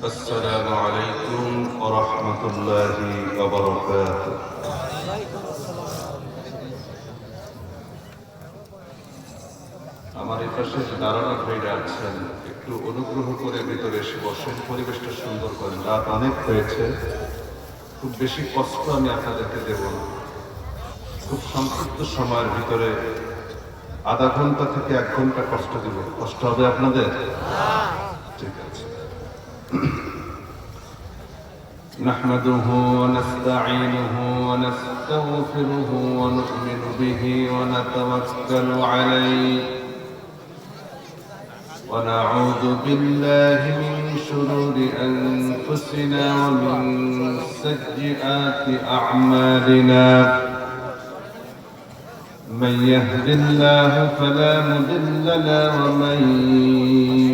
السلام عليكم ورحمة الله وبركاته আমার এই পাশে দাঁড়ানো ভাইরা আছেন, একটু অনুগ্রহ করে ভিতরে এসে বসেন, পরিবেশটা সুন্দর করেন। রাত অনেক হয়েছে, খুব বেশি কষ্ট আমি আপনাদেরকে দেব না। খুব সংক্ষিপ্ত সময়ের ভিতরে আধা ঘন্টা থেকে 1 ঘন্টা কষ্ট দেব। কষ্ট হবে আপনাদের? ঠিক আছে। نحمده ونستعينه ونستغفره ونؤمن به ونتوكل عليه ونعوذ بالله من شرور أنفسنا ومن سيئات أعمالنا من يهد الله فلا مضل له ومن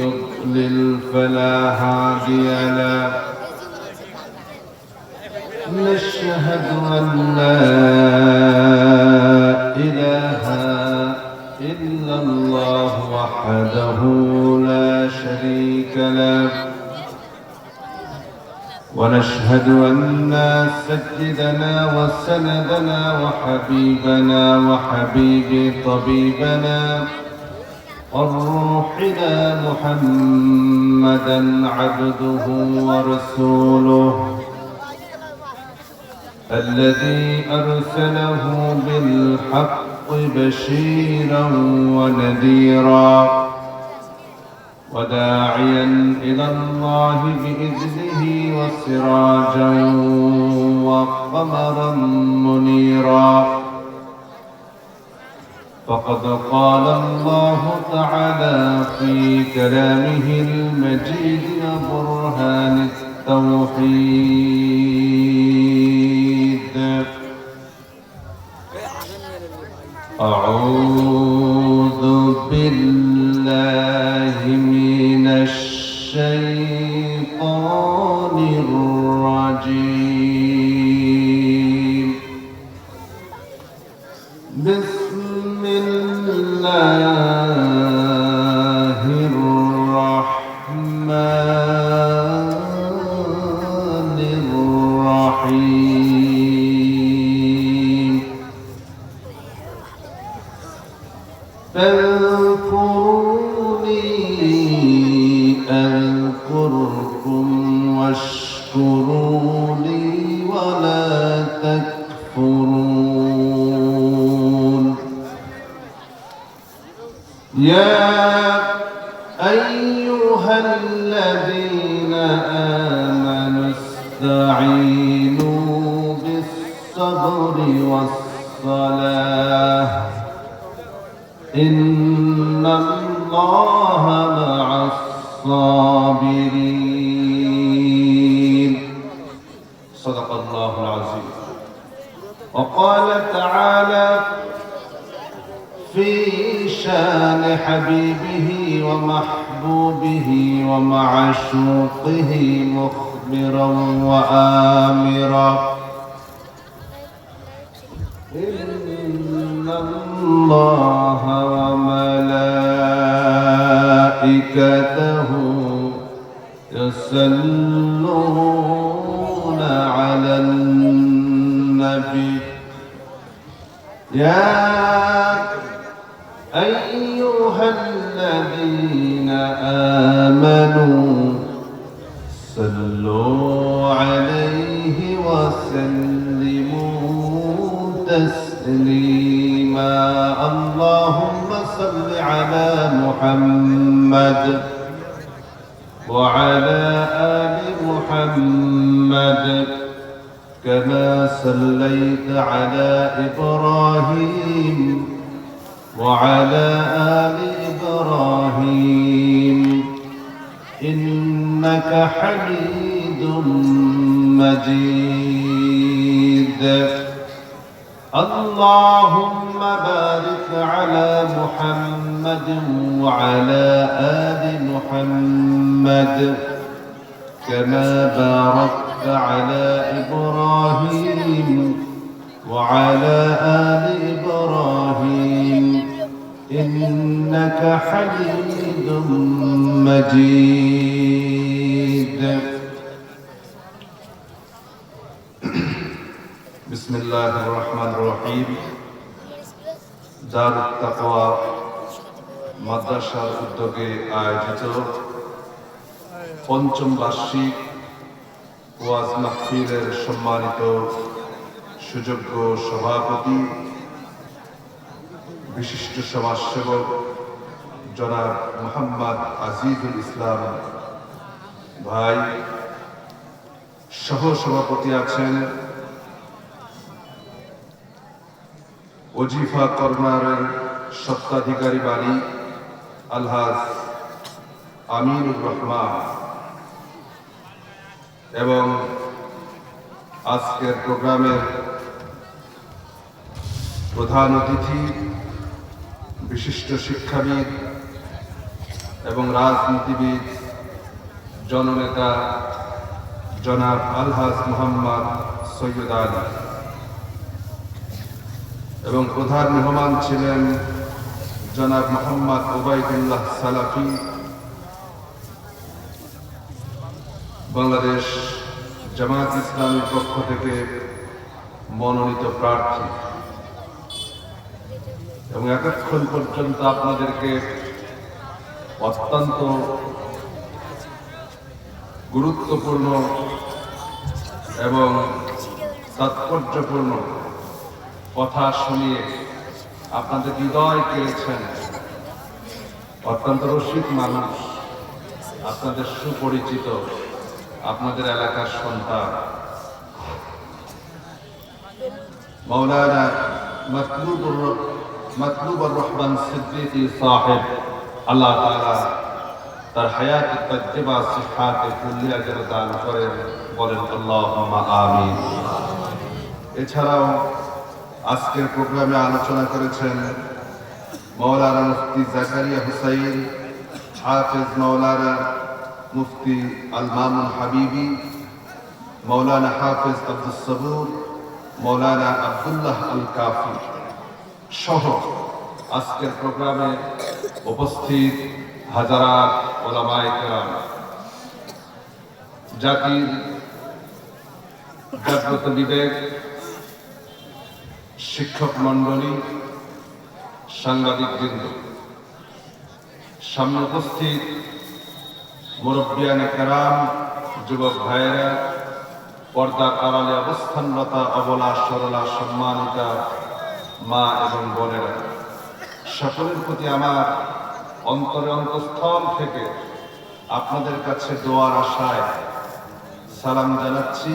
يضلل فلا هادي له نشهد أن لا إله إلا الله وحده لا شريك له ونشهد أن سيدنا وسندنا وحبيبنا وحبيب طبيبنا وروحنا محمدا عبده ورسوله الذي أرسله بالحق بشيرا ونذيرا وداعيا إلى الله بإذنه وسراجا وقمرا منيرا فقد قال الله تعالى في كلامه المجيد وبرهان التوحيد أعوذ بالله من الشيطان الرجيم بسم الله الرحمن الرحيم فاذكروني أذكركم واشكروا لي ولا تكفرون يا أيها الذين آمنوا استعينوا بالصبر والصلاة إن الله مع الصابرين صدق الله العظيم. وقال تعالى في شان حبيبه ومحبوبه ومعشوقه مخبرا وآمرا إن الله وملائكته يصلون على النبي يا أيها الذين آمنوا صلوا عليه وسلموا تسليما اللهم صل على محمد وعلى آل محمد كما صليت على إبراهيم وعلى آل إبراهيم إنك حميد مجيد اللهم بارك على محمد وعلى آل محمد كما باركت على إبراهيم وعلى آل إبراهيم إنك حميد مجيد বিসমিল্লাহির রহমানির রহিম। দারুত তাকওয়া মাদ্রাসার উদ্যোগে আয়োজিত পঞ্চম বার্ষিক ওয়াজ মাহফিলের সম্মানিত সুযোগ্য সভাপতি, বিশিষ্ট সমাজসেবক জনাব মোহাম্মদ আজিজুল ইসলাম ভাই, সহ সভাপতি আছেন ওজিফা কর্নারের স্বত্বাধিকারী বাড়ি আলহাজ আমিনুর রহমান, এবং আজকের প্রোগ্রামের প্রধান অতিথি বিশিষ্ট শিক্ষাবিদ এবং রাজনীতিবিদ জননেতা জনাব আলহাজ মোহাম্মদ সৈয়দ আলী, এবং প্রধান মেহমান ছিলেন জনাব মোহাম্মদ ওবায়দুল্লাহ সালাফি, বাংলাদেশ জামায়াত ইসলামীর পক্ষ থেকে মনোনীত প্রার্থী। এবং এতক্ষণ পর্যন্ত আপনাদেরকে অত্যন্ত গুরুত্বপূর্ণ এবং তাৎপর্যপূর্ণ কথা শুনিয়ে আপনাদের হৃদয় কেড়েছেন। অত্যন্ত রসিক মানুষ, আপনাদের সুপরিচিত, আপনাদের এলাকার সন্তান মাওলানা মতলুবুর রহমান সিদ্দিকী সাহেব, আল্লাহ তাআলা তার হায়াত তাজ্জিবা সিহাতে কুল্লিয়া যেন দান করেন, বলেন আল্লাহুম্মা আমিন। এছাড়াও আজকের প্রোগ্রামে আলোচনা করেছেন মাওলানা মুফতি জাকারিয়া হুসাইন, হাফেজ মাওলানা মুফতি আল মামুন হাবিবি, মাওলানা হাফেজ আব্দুস সবুর, মাওলানা আব্দুল্লাহ আল কাফি সহ আজকের প্রোগ্রামে উপস্থিত হাজারাত ওলামায়ে কেরাম, জাতির জাগ্রত বিবেক, শিক্ষক মন্ডলী, সাংবাদিকবৃন্দ, সামনে উপস্থিত মুরব্বিয়ানে কেরাম, যুবক ভাইয়েরা, পর্দার আড়ালে অবস্থানরতা অবলা সরলা সম্মানিতা মা এবং বোনেরা, সকলের প্রতি আমার অন্তরে অন্তঃস্থল থেকে আপনাদের কাছে দোয়ার আশায় সালাম জানাচ্ছি।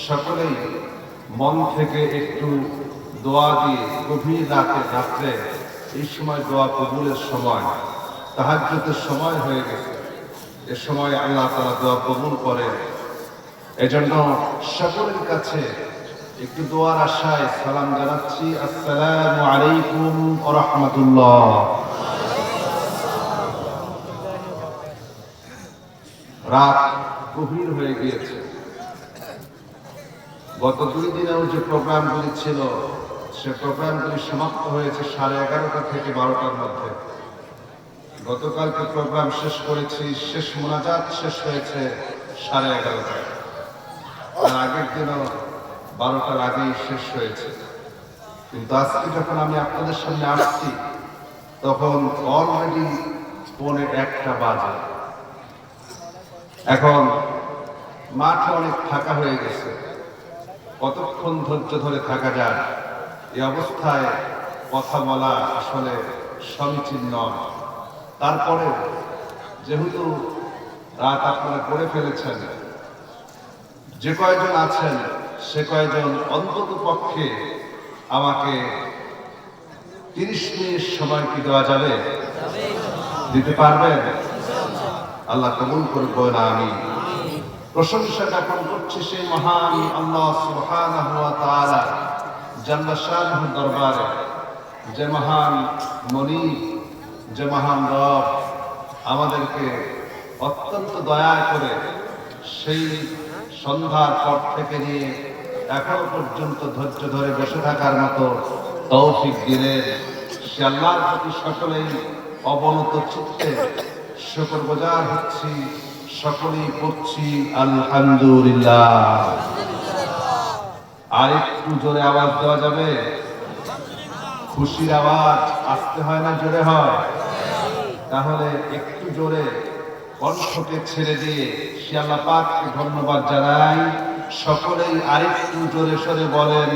সকলেই মন থেকে একটু দোয়া দিয়ে, গভীর রাত্রে এই সময় দোয়া কবুলের সময়, তাহাজ্জুদের সময় হয়ে গেছে, এ সময় আল্লাহ তাআলা দোয়া কবুল করেন। এজন্য সকলের কাছে একটু দোয়ার আশায় সালাম জানাচ্ছি। আসসালামু আলাইকুম ওয়া রাহমাতুল্লাহ। রাত গভীর হয়ে গিয়েছে। গত 2 দিনেও যে প্রোগ্রামগুলি ছিল, সে প্রোগ্রামগুলি সমাপ্ত হয়েছে 11:30 থেকে 12টার মধ্যে। গতকালকে প্রোগ্রাম শেষ করেছি, শেষ মোনাজাত শেষ হয়েছে 11:30টায়। আর আগের দিনও 12টার আগেই শেষ হয়েছে। কিন্তু আজকে যখন আমি আপনাদের সামনে আসছি, তখন অলরেডি 1:45 বাজে। এখন মাঠ অনেক ফাঁকা হয়ে গেছে, কতক্ষণ ধৈর্য ধরে থাকা যায়? এই অবস্থায় কথা বলা আসলে সমীচীন নয়। তারপরে যেহেতু রাত আপনারা করে ফেলেছেন, যে কয়জন আছেন সে কয়জন অন্তত পক্ষে আমাকে 30 মিনিট সময় কি দেওয়া যাবে? দিতে পারবেন? আল্লাহ কবুল করবেন, আমিন। প্রশংসা জ্ঞাপন করছি সেই মহান আল্লাহ সুবহানাহু ওয়া তাআলা জাল্লা শানুহু দরবারে, যে মহান মনিব, যে মহান রব আমাদেরকে অত্যন্ত দয়া করে সেই সন্ধ্যার পর থেকে নিয়ে এখনো পর্যন্ত ধৈর্য ধরে বসে থাকার মতো তৌফিক দিলেন। সে আল্লাহর প্রতি সকলেই অবনত চিত্তে শুকরগুজার হচ্ছি, সকলেই পড়ছি আলহামদুলিল্লাহ। আর একটু জোরে আওয়াজ দেওয়া যাবে? খুশির আওয়াজ আসতে হয় না জোরে হয়? তাহলে একটু জোরে কণ্ঠকে ছেড়ে দিয়ে সে আল্লাহ পাককে ধন্যবাদ জানাই। সকলেই আরেকটু জোরে সরে বলেন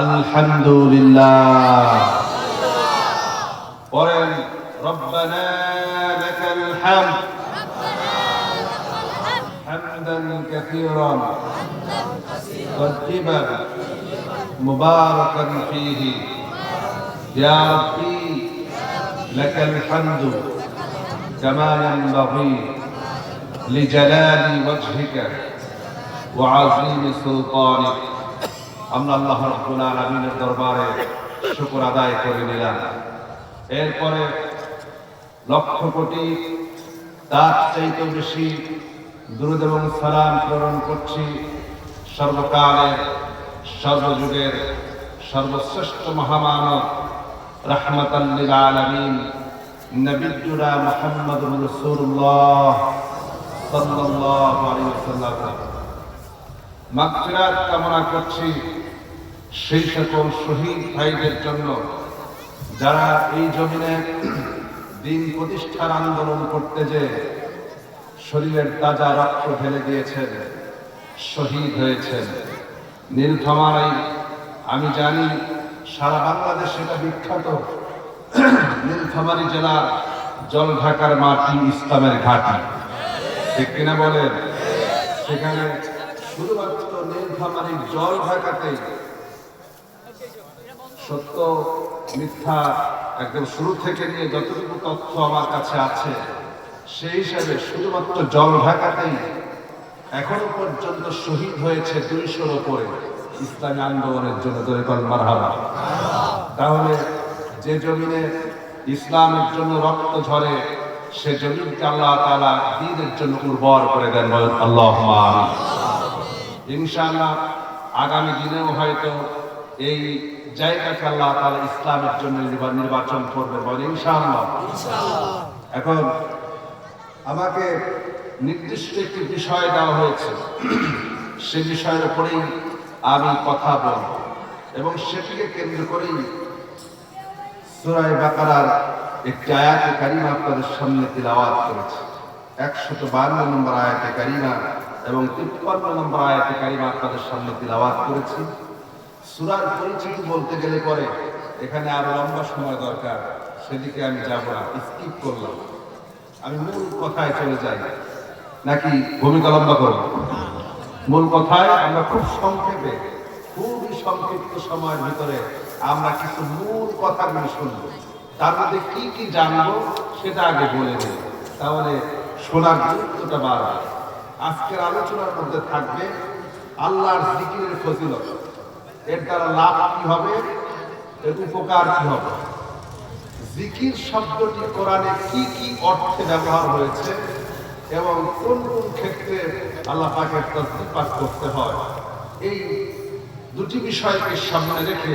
আলহামদুলিল্লাহ। পড়েন রব্বানা লাকাল হামদ হামদান কাসীরান طيبا مباركا فيه يا ربي لك الحمد كما ينبغي لجلال وجهك وعظيم سلطانك। আমরা আল্লাহ রাব্বুল আলামিনের দরবারে শুকর আদায় করে নিলাম। এরপরে লক্ষ কোটি তার চাইতে বেশি দুরূদ এবং সালাম প্রেরণ করছি সর্বকালের সর্বযুগের সর্বশ্রেষ্ঠ মহামানব রাহমাতাল লিল আলামিন নবিয়্যুনা মুহাম্মদুর রাসূলুল্লাহ সাল্লাল্লাহু আলাইহি ওয়াসাল্লাম। মাগফিরাত কামনা করছি সেই সকল শহীদ ভাইদের জন্য যারা এই জমিনে দিন প্রতিষ্ঠার আন্দোলন করতে যে শরীরের তাজা রক্ত ঢেলে দিয়েছেন, শহীদ হয়েছেন। নীলফামারী, আমি জানি সারা বাংলাদেশে এটা বিখ্যাত। নীলফামারী জেলার জলঢাকার মাটি ইসলামের ঘাঁটি, ঠিক কিনা বলেন? সেখানে শুধুমাত্র নীলফামারীর জলঢাকাতে সত্য মিথ্যা একদম শুরু থেকে নিয়ে যতটুকু তথ্য আমার কাছে আছে সেই হিসাবে শুধুমাত্র জলঢাকাতেই এখনো পর্যন্ত শহীদ হয়েছে 200-র উপরে ইসলামী আন্দোলনের জন্য। মারহাবা। তাহলে যে জমিনে ইসলামের জন্য রক্ত ঝরে সে জমিনকে আল্লাহ তাআলা দ্বীনের জন্য উর্বর করে দেন। আল্লাহুম্মা আমিন। ইনশাআল্লাহ আগামী দিনেও হয়তো এই জায়গাকে আল্লাহ তাআলা ইসলামের জন্য নির্বাচন করবে, বলে ইনশাআল্লাহ। এখন আমাকে নির্দিষ্ট একটি বিষয় দেওয়া হয়েছে, সে বিষয়ের উপরেই আমি কথা বলব এবং সেটিকে কেন্দ্র করেই সূরা বাকারার একটি আয়াতে কারিমা আপনাদের সামনে তিলাওয়াত করেছি। 152 নম্বর আয়াতে কারিমা এবং 53 নম্বর আয়াতে কারিমা আপনাদের সামনে তিলাওয়াত করেছি। সূরার পরিচিতি বলতে গেলে পরে এখানে আরো লম্বা সময় দরকার, সেদিকে আমি যাব না, স্কিপ করলাম। আমি মূল কথায় চলে যাই, নাকি ভূমিকা লম্বা করব? মূল কথায় আমরা খুব সংক্ষেপে, খুবই সংক্ষিপ্ত সময়ের ভিতরে আমরা কিছু মূল কথাগুলো শুনবো, তার মধ্যে কি কি জানবো সেটা আগে বলে দেব, তাহলে শোনার গুরুত্বটা বাড়বে। আজকের আলোচনার মধ্যে থাকবে আল্লাহর জিকিরের ফজিলত, এর দ্বারা লাভ কি হবে, এর উপকার কি হবে, জিকির শব্দটি কোরআনে কি কি অর্থে ব্যবহার হয়েছে এবং কোন কোন ক্ষেত্রে আল্লাহ পাকের তাসবিহ পাঠ করতে হয়, এই দুটি বিষয়কে সামনে রেখে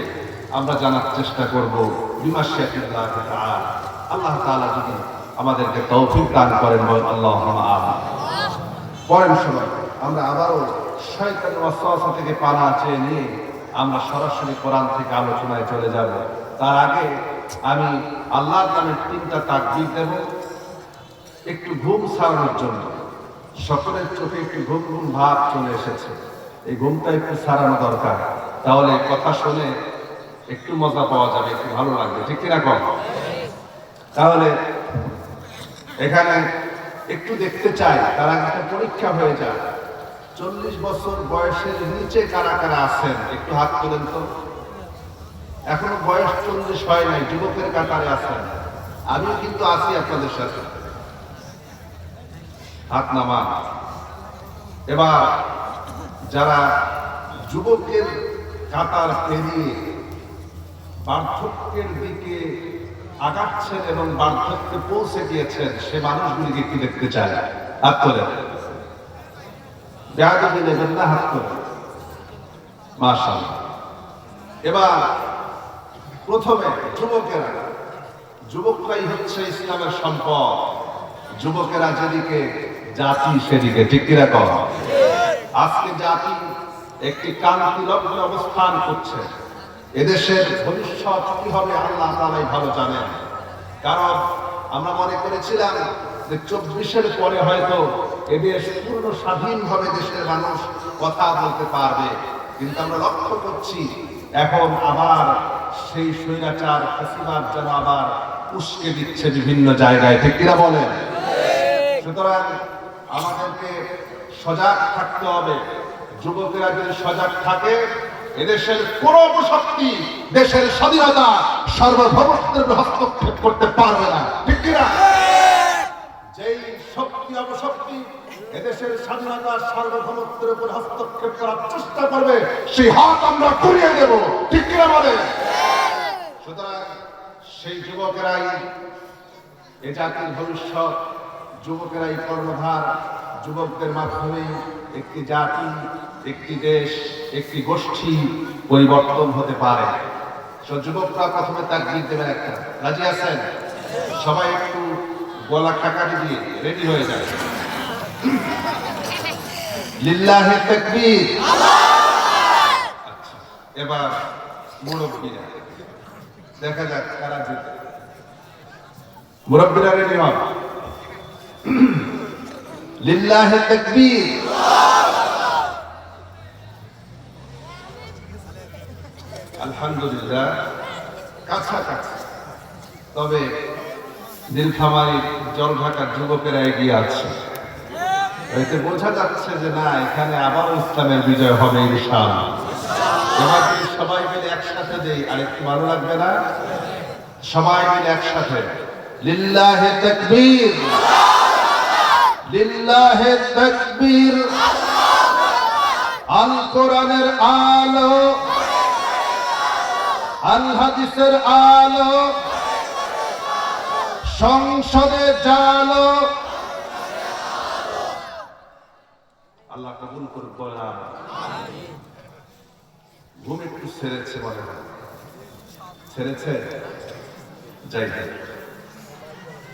আমরা জানার চেষ্টা করব। বিমাশিয়াতিল্লাহ তাআলা, আল্লাহ তাআলা যদি আমাদেরকে তৌফিক দান করেন, বলেন আল্লাহুম্মা আমিন। পরের সময় আমরা আবারও শয়তানের ওয়াসওয়াসা থেকে পানা চেয়ে নিয়ে আমরা সরাসরি কোরআন থেকে আলোচনায় চলে যাব। তার আগে আমি আল্লাহর নামে 3টা তাকবীর দেব একটু ঘুম ছাড়ানোর জন্য। সকলের চোখে একটু ঘুম ঘুম ভাব চলে এসেছে, এই ঘুমটা একটু ছাড়ানো দরকার, তাহলে কথা শুনে একটু মজা পাওয়া যাবে, একটু ভালো লাগবে, ঠিক কিনা কম? তাহলে এখানে একটু দেখতে চাই, তার আগে একটা পরীক্ষা হয়ে যায়। 40 বছর বয়সের নিচে কারা কারা আছেন একটু হাত তোলেন তো। এখনো বয়স 40 হয় নাই, যুবকের কাতারে আছেন, আমিও কিন্তু আছি আপনাদের সাথে, হাত নামান। এবার যারা যুবকের কাতার পেরিয়ে বার্ধক্যের দিকে আগাচ্ছেন এবং বার্ধক্যে পৌঁছে গিয়েছেন সে মানুষগুলিকে কি দেখতে চায়? হাত তোলেন। বেয়াদবি নেবেন না, হাত তোলেন। মাশাআল্লাহ। এবার প্রথমে যুবকেরা, যুবকরাই হচ্ছে ইসলামের সম্পদ। যুবকেরা যেদিকে জাতি সেদিকে, ঠিক কিরকম? আজকে জাতি একটি ক্রান্তিলগ্ন অবস্থান করছে। এদেশের ভবিষ্যৎ কি হবে আল্লাহ তাআলাই ভালো জানেন। কারণ আমরা মনে করেছিলাম যে 24-এর পরে হয়তো এদেশ পূর্ণ স্বাধীনভাবে দেশের মানুষ কথা বলতে পারবে, কিন্তু আমরা লক্ষ্য করছি এখন আবার সেই স্বৈরাচার ফ্যাসিবাদ যেন আবার উস্কে দিচ্ছে বিভিন্ন জায়গায়, ঠিক কিনা বলেন? সুতরাং আমাদেরকে সজাগ থাকতে হবে। যুবকেরা যদি সজাগ থাকে, এদেশের কোন অপশক্তি দেশের স্বাধীনতা সার্বভৌমত্বের হস্তক্ষেপ করতে পারবে না, ঠিক কিনা? যেই শক্তি অপশক্তি এদেশের স্বাধীনতা সার্বভৌমত্বের উপর হস্তক্ষেপ করার চেষ্টা করবে, সেই হাত আমরা ঘুরিয়ে দেব, ঠিক কিনা বলেন? সুতরাং সেই যুবকেরাই এ জাতির ভবিষ্যৎ, যুবকেরাই কর্ণধার। যুবকদের মাধ্যমে একটি জাতি, একটি দেশ, একটি গোষ্ঠী পরিবর্তন হতে পারে। যুবকরা প্রথমে তাকবীর দেবেন একটা। রাজি আছেন? সবাই একটু গলা খাকারি দিয়ে রেডি হয়ে যায়। লিল্লাহি তাকবীর। আচ্ছা, এবার মুরব্বীরা দেখা যাক কারা জিতে। মুরব্বীরা রেডি হন। লিল্লাহি তাকবীর। আলহামদুলিল্লাহ, কাছাকাছি। তবে নীলফামারী জলঢাকার যুবকেরা এগিয়ে আছে। এতে বোঝা যাচ্ছে যে না, এখানে আবার ইসলামের বিজয় হবে ইনশাআল্লাহ। এবার যদি সবাই মিলে একসাথে দেই আর একটু ভালো লাগবে না? সবাই মিলে একসাথে লিল্লাহি তাকবীর, লিল্লাহি তাকবীর। আল কোরআনের আলো, আল হাদিসের আলো, সংসদে জালো। আল্লাহ কবুল করুক। ঘুম একটু ছেড়েছে বলে না? ছেড়েছে? যাই হোক,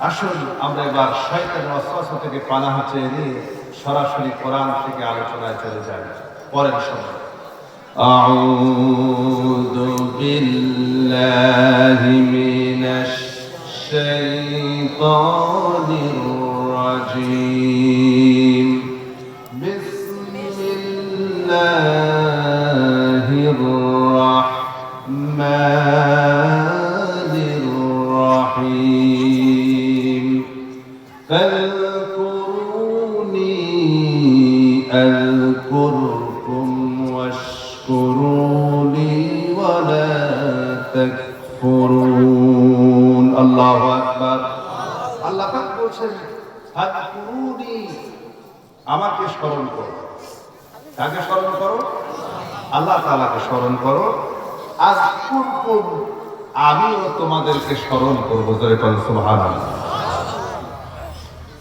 আসুন আমরা এবার শয়তানের ওয়াসওয়াসা থেকে পানাহ চেয়ে নিয়ে সরাসরি কোরআন থেকে আলোচনায় চলে যাই। পরের সময় আউযু বিল্লাহি মিনাশ শাইতানির রাজীম। বিসমিল্লাহির রাহমানির রাহিম। ফাযকুরুনি আযকুরকুম ওয়াশকুরুনি ওয়ালা তাকফুরুন। আল্লাহু আকবার। আল্লাহ পাক বলেন ফাযকুরুনি, আমাকে স্মরণ করো। কাকে স্মরণ করো? আল্লাহ তাআলাকে স্মরণ করো। আযকুরকুম, আমিও তোমাদেরকে স্মরণ করব। জোরে বলেন সুবহানাল্লাহ।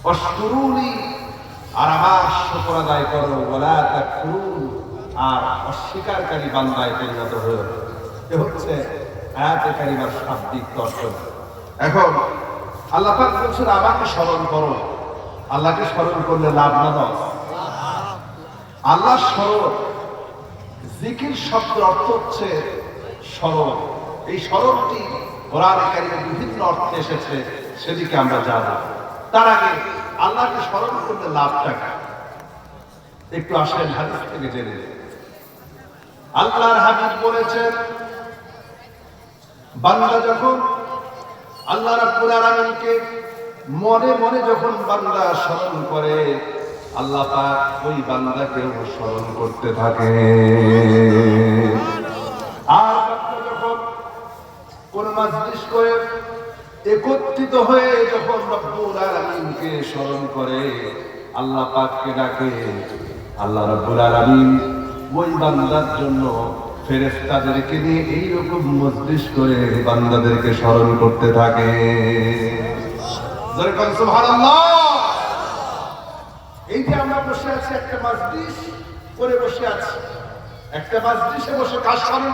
ওয়াশকুরুনি, আর আমার শুকর আদায় করো। ওয়ালা তাকফুরুন, আর অস্বীকারী বান্দায় পরিণত হও। এ হচ্ছে আয়াতে কারিমার শাব্দিক তর্জমা। এখন আল্লাহ পাক বলছেন আমাকে স্মরণ করো। আল্লাহকে স্মরণ করলে লাভ না লস? আল্লাহ স্মরণ, জিকির শব্দের অর্থ হচ্ছে স্মরণ। এই স্মরণটি কোরআনে কারিমে বিভিন্ন অর্থে এসেছে, সেদিকে আমরা যাব। তার আগে আল্লাহকে স্মরণ করলে লাভটা কি একটু আসেন হাদিস থেকে জেনে নিন। আল্লাহর হাবিব বলেছেন, বান্দা যখন আল্লাহ রাব্বুল আলামিনকে মনে মনে যখন বান্দা স্মরণ করে, আল্লাহ পাক ওই বান্দাকেও স্মরণ করতে থাকে। আর বান্দা যখন কোন মাজলিস করে একত্রিত হয়ে যখন রব্বুল আলামিনকে স্মরণ করে, আল্লাহ পাককে ডাকে, আল্লাহ রাব্বুল আলামিন ওই বান্দার জন্য ফেরেশতাদেরকে নিয়ে এইরকম মজলিস করে বান্দাদেরকে স্মরণ করতে থাকে। সুবহানাল্লাহ। এই যে আমরা বসে আছি, একটা মজলিস করে বসে আছি, একটা মজলিসে বসে কার স্মরণ